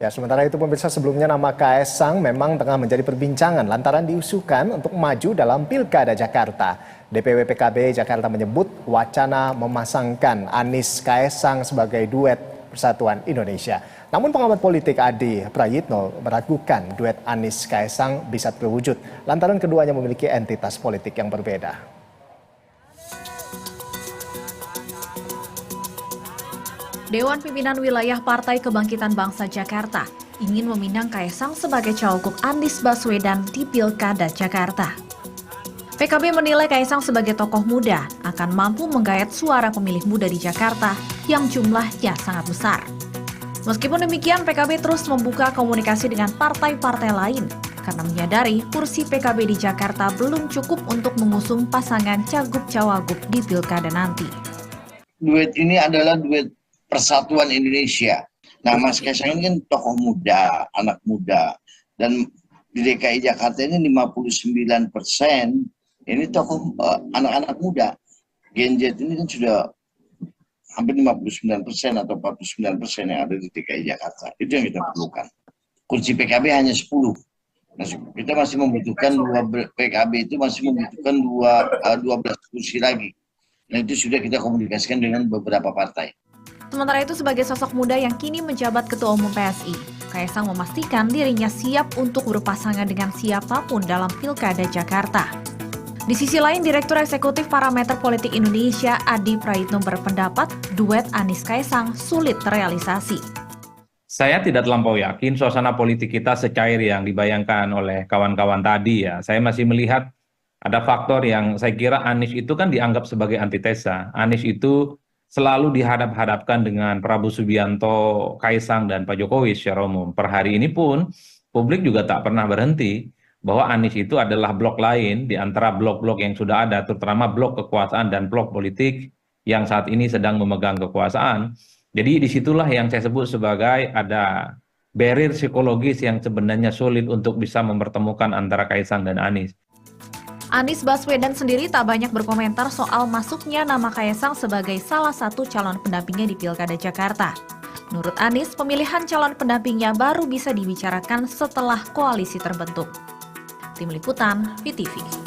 Ya, sementara itu pemirsa, sebelumnya nama Kaesang memang tengah menjadi perbincangan lantaran diusulkan untuk maju dalam Pilkada Jakarta. DPW PKB Jakarta menyebut wacana memasangkan Anies Kaesang sebagai duet Persatuan Indonesia. Namun pengamat politik Adi Prayitno meragukan duet Anies Kaesang bisa terwujud lantaran keduanya memiliki entitas politik yang berbeda. Dewan Pimpinan Wilayah Partai Kebangkitan Bangsa Jakarta ingin meminang Kaesang sebagai cawagup Anies Baswedan di Pilkada Jakarta. PKB menilai Kaesang sebagai tokoh muda akan mampu menggayat suara pemilih muda di Jakarta yang jumlahnya sangat besar. Meskipun demikian, PKB terus membuka komunikasi dengan partai-partai lain karena menyadari kursi PKB di Jakarta belum cukup untuk mengusung pasangan cagup-cawagup di Pilkada nanti. Duet ini adalah duet Persatuan Indonesia. Nah, Mas Kaesang ini kan tokoh muda, anak muda. Dan di DKI Jakarta ini 59% ini tokoh anak-anak muda. Gen Z ini kan sudah hampir 59% atau 49% yang ada di DKI Jakarta. Itu yang kita perlukan. Kursi PKB hanya 10. Nah, kita masih membutuhkan PKB itu masih membutuhkan 12 kursi lagi. Nah, itu sudah kita komunikasikan dengan beberapa partai. Sementara itu, sebagai sosok muda yang kini menjabat Ketua Umum PSI, Kaesang memastikan dirinya siap untuk berpasangan dengan siapapun dalam Pilkada Jakarta. Di sisi lain, Direktur Eksekutif Parameter Politik Indonesia Adi Prayitno berpendapat duet Anies Kaesang sulit terrealisasi. Saya tidak terlampau yakin suasana politik kita secair yang dibayangkan oleh kawan-kawan tadi ya. Saya masih melihat ada faktor yang saya kira Anies itu kan dianggap sebagai antitesa. Anies itu selalu dihadap-hadapkan dengan Prabowo Subianto, Kaesang, dan Pak Jokowi secara umum. Per hari ini pun, publik juga tak pernah berhenti bahwa Anies itu adalah blok lain di antara blok-blok yang sudah ada, terutama blok kekuasaan dan blok politik yang saat ini sedang memegang kekuasaan. Jadi disitulah yang saya sebut sebagai ada barrier psikologis yang sebenarnya sulit untuk bisa mempertemukan antara Kaesang dan Anies. Anies Baswedan sendiri tak banyak berkomentar soal masuknya nama Kaesang sebagai salah satu calon pendampingnya di Pilkada Jakarta. Menurut Anies, pemilihan calon pendampingnya baru bisa dibicarakan setelah koalisi terbentuk. Tim Liputan, VTV.